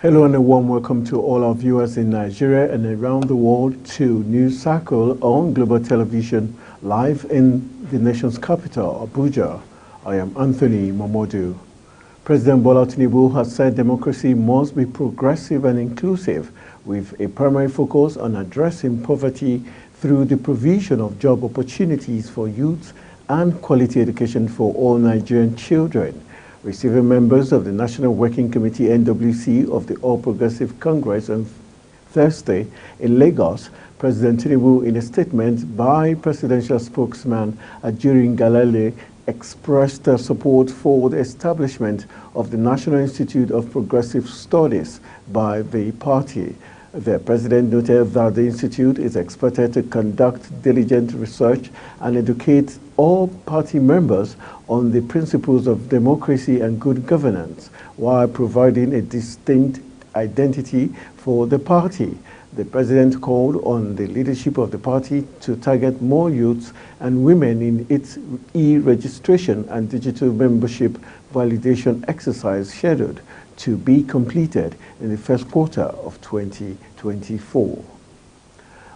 Hello and a warm welcome to all our viewers in Nigeria and around the world to News Circle on Global Television, live in the nation's capital, Abuja. I am Anthony Momodu. President Bola Tinubu has said democracy must be progressive and inclusive, with a primary focus on addressing poverty through the provision of job opportunities for youth and quality education for all Nigerian children. Receiving members of the National Working Committee (NWC) of the All Progressive Congress on Thursday in Lagos, President Tinubu, in a statement by presidential spokesman Ajuri Ngelale, expressed support for the establishment of the National Institute of Progressive Studies by the party. The president noted that the institute is expected to conduct diligent research and educate all party members on the principles of democracy and good governance, while providing a distinct identity for the party. The president called on the leadership of the party to target more youths and women in its e-registration and digital membership validation exercise scheduled to be completed in the first quarter of 2024.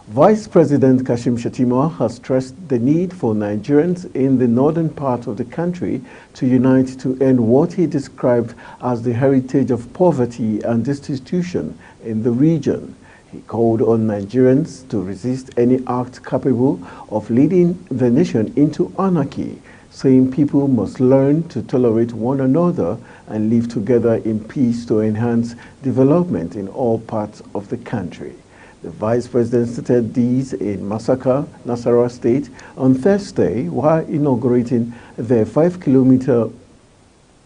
Vice President Kashim Shettima has stressed the need for Nigerians in the northern part of the country to unite to end what he described as the heritage of poverty and destitution in the region. He called on Nigerians to resist any act capable of leading the nation into anarchy, saying people must learn to tolerate one another and live together in peace to enhance development in all parts of the country. The Vice President stated these in Masaka, Nasarawa State, on Thursday while inaugurating the 5-kilometer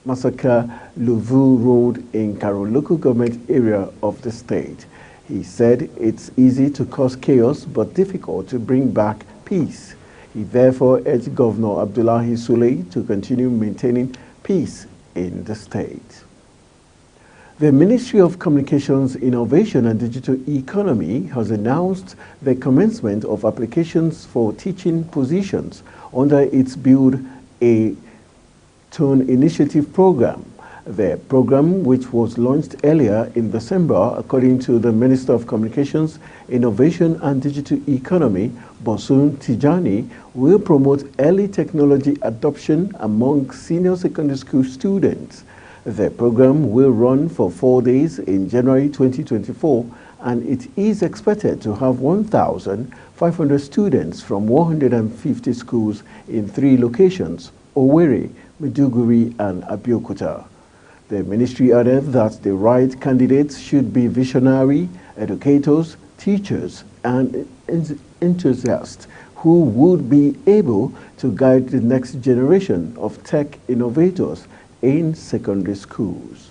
Masaka-Luvu Road in Karo local government area of the state. He said it's easy to cause chaos but difficult to bring back peace. He therefore urged Governor Abdullahi Suley to continue maintaining peace in the state. The Ministry of Communications, Innovation and Digital Economy has announced the commencement of applications for teaching positions under its Build a Tone initiative program. The program, which was launched earlier in December, according to the Minister of Communications, Innovation and Digital Economy, Bosun Tijani, will promote early technology adoption among senior secondary school students. The program will run for 4 days in January 2024, and it is expected to have 1,500 students from 150 schools in 3 locations: Owerri, Maiduguri, and Abeokuta. The ministry added that the right candidates should be visionary, educators, teachers, and enthusiasts who would be able to guide the next generation of tech innovators in secondary schools.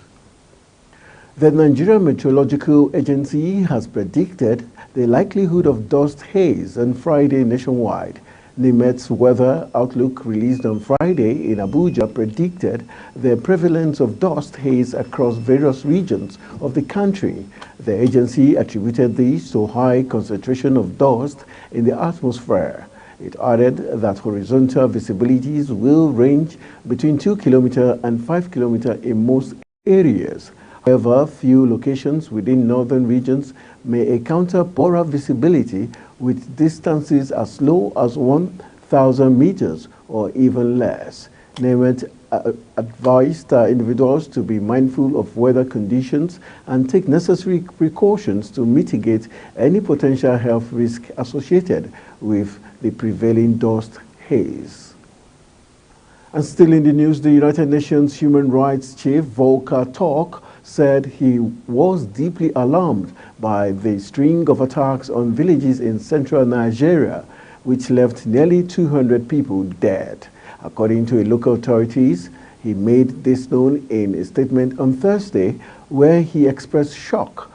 The Nigerian Meteorological Agency has predicted the likelihood of dust haze on Friday nationwide. NIMET's weather outlook released on Friday in Abuja predicted the prevalence of dust haze across various regions of the country. The agency attributed this to high concentration of dust in the atmosphere. It added that horizontal visibilities will range between 2 km and 5 km in most areas. However, few locations within northern regions may encounter poorer visibility with distances as low as 1,000 meters or even less. NIMET advised individuals to be mindful of weather conditions and take necessary precautions to mitigate any potential health risk associated with the prevailing dust haze. And still in the news, the United Nations Human Rights Chief Volker Turk said he was deeply alarmed by the string of attacks on villages in central Nigeria, which left nearly 200 people dead. According to local authorities, he made this known in a statement on Thursday, where he expressed shock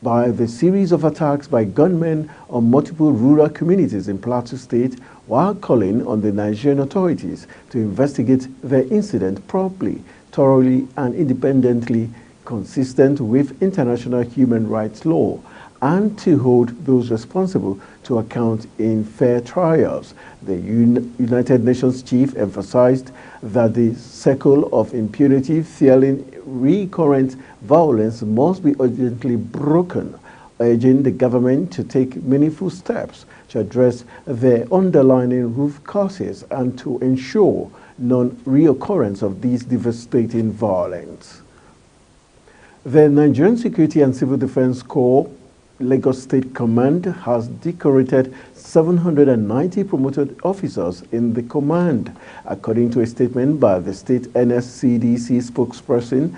by the series of attacks by gunmen on multiple rural communities in Plateau State, while calling on the Nigerian authorities to investigate the incident promptly, thoroughly, and independently, consistent with international human rights law, and to hold those responsible to to account in fair trials. The United Nations chief emphasized that the circle of impunity fueling recurrent violence must be urgently broken, urging the government to take meaningful steps to address the underlying root causes and to ensure non-reoccurrence of these devastating violence. The Nigerian Security and Civil Defense Corps Lagos State Command has decorated 790 promoted officers in the command, according to a statement by the state NSCDC spokesperson,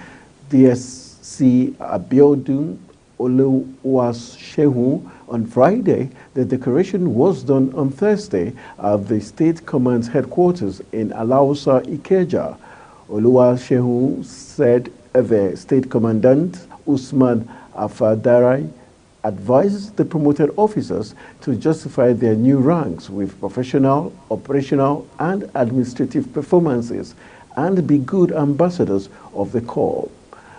DSC Abiodun Oluwaseun. On Friday. The decoration was done on Thursday at the state command's headquarters in Alausa, Ikeja. Oluwaseun said the state commandant, Usman Afadarai, advised the promoted officers to justify their new ranks with professional, operational, and administrative performances and be good ambassadors of the Corps.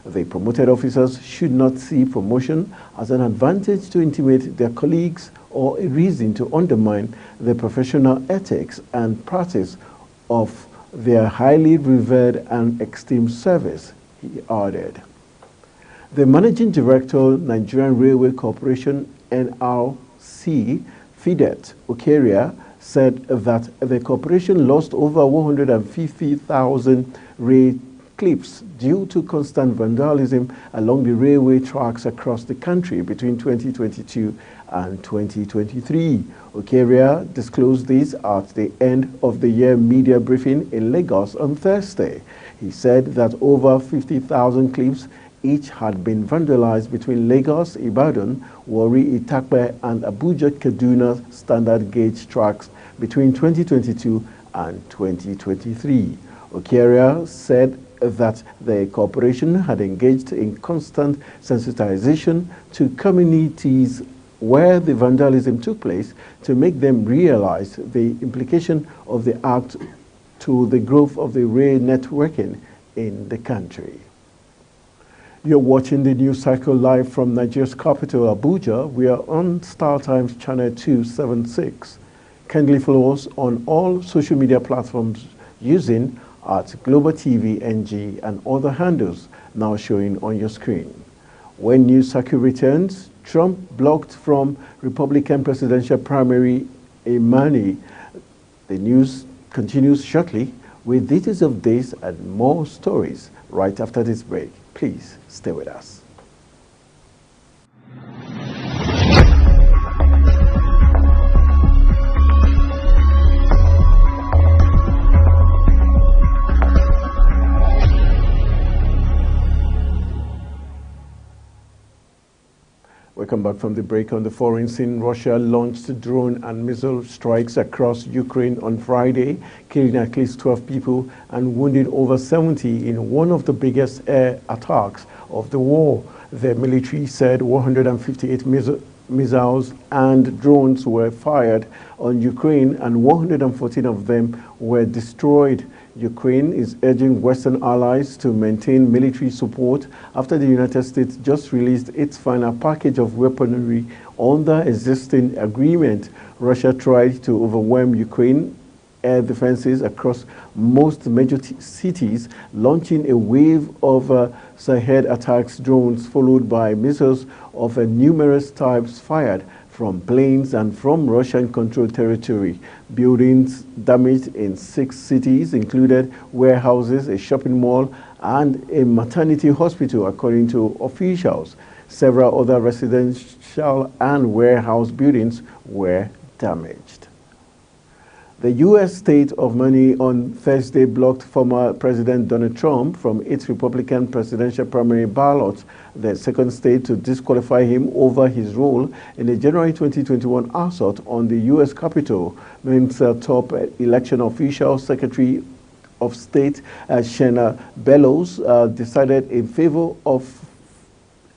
The promoted officers should not see promotion as an advantage to intimidate their colleagues or a reason to undermine the professional ethics and practice of their highly revered and esteemed service, he added. The Managing Director, Nigerian Railway Corporation, NRC, Fidet Okeria, said that the corporation lost over 150,000 rail clips due to constant vandalism along the railway tracks across the country between 2022 and 2023. Okeria disclosed this at the end of the year media briefing in Lagos on Thursday. He said that over 50,000 clips each had been vandalized between Lagos, Ibadan, Warri, Itakpe, and Abuja, Kaduna standard gauge tracks between 2022 and 2023. Okeria said that the corporation had engaged in constant sensitization to communities where the vandalism took place to make them realize the implication of the act to the growth of the rail networking in the country. You're watching the news cycle live from Nigeria's capital, Abuja. We are on StarTimes channel 276. Kindly follow us on all social media platforms using at Global TV NG and other handles now showing on your screen. When news cycle returns, Trump blocked from Republican presidential primary Imani. The news continues shortly with details of this and more stories right after this break. Please stay with us. Welcome back from the break. On the foreign scene, Russia launched drone and missile strikes across Ukraine on Friday, killing at least 12 people and wounding over 70 in one of the biggest air attacks of the war. The military said 158 missiles and drones were fired on Ukraine and 114 of them were destroyed. Ukraine is urging Western allies to maintain military support after the United States just released its final package of weaponry under existing agreement. Russia tried to overwhelm Ukraine air defenses across most major cities, launching a wave of Shahed attacks drones followed by missiles of numerous types fired from planes and from Russian-controlled territory. Buildings damaged in 6 cities included warehouses, a shopping mall, and a maternity hospital, according to officials. Several other residential and warehouse buildings were damaged. The U.S. State of Maine on Thursday blocked former President Donald Trump from its Republican presidential primary ballot, the second state to disqualify him over his role in the January 2021 assault on the U.S. Capitol. Maine's top election official, Secretary of State Shenna Bellows, decided in favor of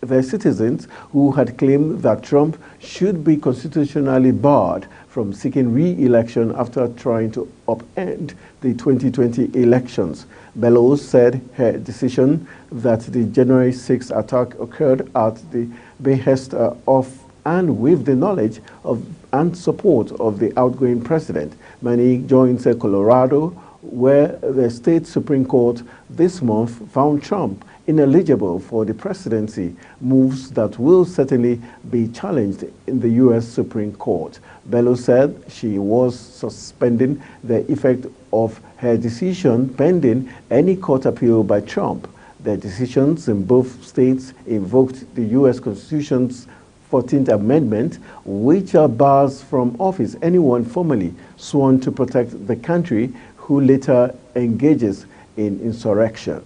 the citizens who had claimed that Trump should be constitutionally barred from seeking re-election after trying to upend the 2020 elections. Bellows said her decision that the January 6th attack occurred at the behest of and with the knowledge of and support of the outgoing president. Many joined Colorado, where the state Supreme Court this month found Trump ineligible for the presidency, moves that will certainly be challenged in the U.S. Supreme Court. Bello said she was suspending the effect of her decision pending any court appeal by Trump. The decisions in both states invoked the U.S. Constitution's 14th Amendment, which bars from office anyone formally sworn to protect the country who later engages in insurrection.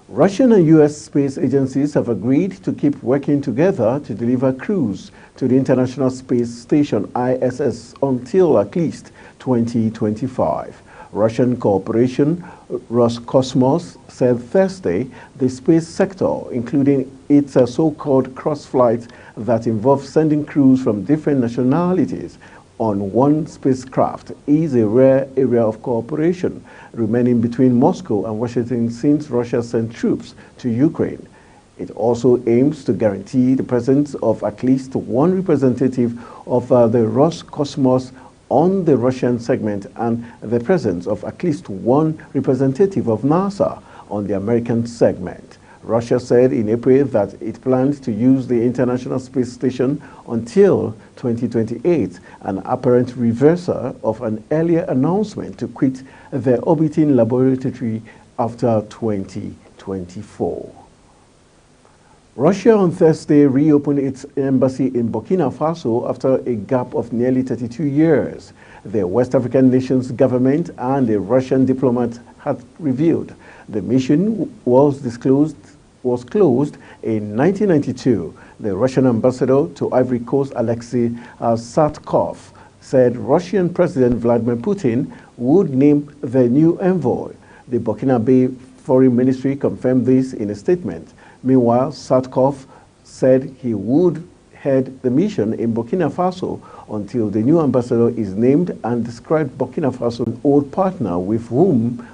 Russian and U.S. space agencies have agreed to keep working together to deliver crews to the International Space Station ISS until at least 2025. Russian corporation Roscosmos said Thursday the space sector, including its so-called cross-flights that involve sending crews from different nationalities on one spacecraft, is a rare area of cooperation remaining between Moscow and Washington since Russia sent troops to Ukraine. It also aims to guarantee the presence of at least one representative of the Roscosmos on the Russian segment and the presence of at least one representative of NASA on the American segment. Russia said in April that it planned to use the International Space Station until 2028, an apparent reversal of an earlier announcement to quit the orbiting laboratory after 2024. Russia on Thursday reopened its embassy in Burkina Faso after a gap of nearly 32 years. The West African nation's government and a Russian diplomat had revealed the mission was closed in 1992. The Russian ambassador to Ivory Coast, Alexei Satkov, said Russian President Vladimir Putin would name the new envoy. The Burkinabe Foreign Ministry confirmed this in a statement. Meanwhile, Satkov said he would head the mission in Burkina Faso until the new ambassador is named, and described Burkina Faso an old partner with whom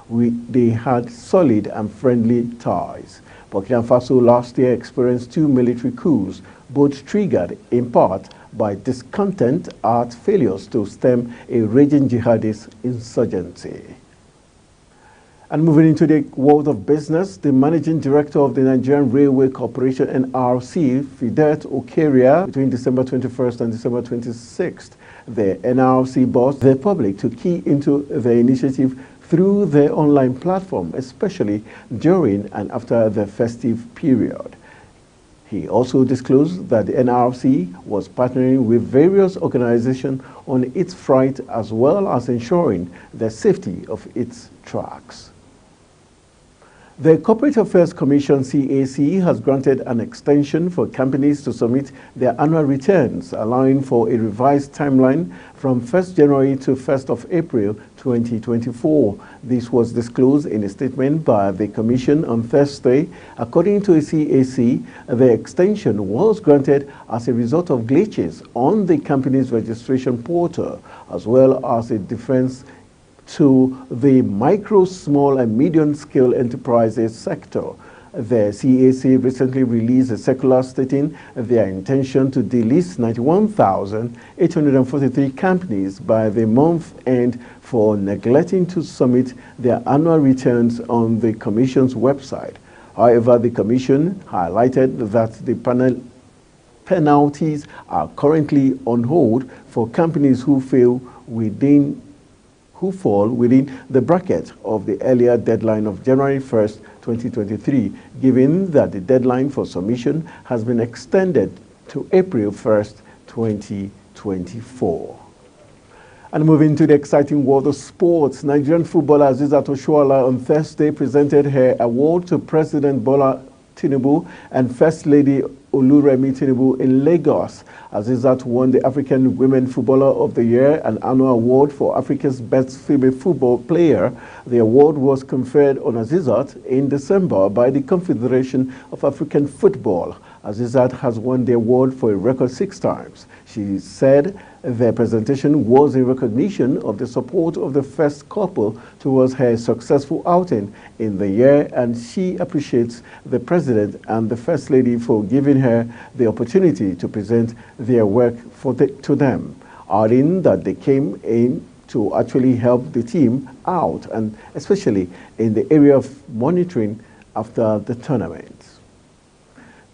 they had solid and friendly ties. Burkina Faso last year experienced 2 military coups, both triggered in part by discontent at failures to stem a raging jihadist insurgency. And moving into the world of business, the managing director of the Nigerian Railway Corporation, NRC, Fidet Okeria, between December 21st and December 26th, the NRC boss the public to key into the initiative through their online platform, especially during and after the festive period. He also disclosed that the NRC was partnering with various organizations on its freight, as well as ensuring the safety of its tracks. The Corporate Affairs Commission, CAC, has granted an extension for companies to submit their annual returns, allowing for a revised timeline from 1st January to 1st of April 2024. This was disclosed in a statement by the Commission on Thursday. According to a CAC, the extension was granted as a result of glitches on the company's registration portal, as well as a defense to the micro, small, and medium-scale enterprises sector. The CAC recently released a circular stating their intention to delist 91,843 companies by the month end for neglecting to submit their annual returns on the Commission's website. However, the Commission highlighted that the penalties are currently on hold for companies who fall within the bracket of the earlier deadline of January 1st, 2023, given that the deadline for submission has been extended to April 1st, 2024. And moving to the exciting world of sports, Nigerian footballer Azizat Oshoala on Thursday presented her award to President Bola Tinubu and First Lady Oluremi Tinubu in Lagos. Azizat won the African Women Footballer of the Year, an annual award for Africa's best female football player. The award was conferred on Azizat in December by the Confederation of African Football. Azizat has won the award for a record 6 times. She said Their presentation was in recognition of the support of the first couple towards her successful outing in the year, and she appreciates the President and the First Lady for giving her the opportunity to present their work to them, adding that they came in to actually help the team out, and especially in the area of monitoring after the tournament.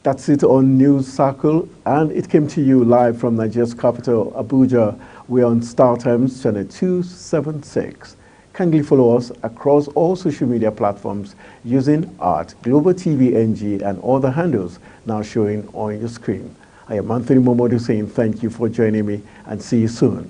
That's it on News Circle, and it came to you live from Nigeria's capital, Abuja. We're on StarTimes channel 276. Kindly follow us across all social media platforms using @GlobalTVNG and all the handles now showing on your screen. I am Anthony Momodu saying thank you for joining me, and see you soon.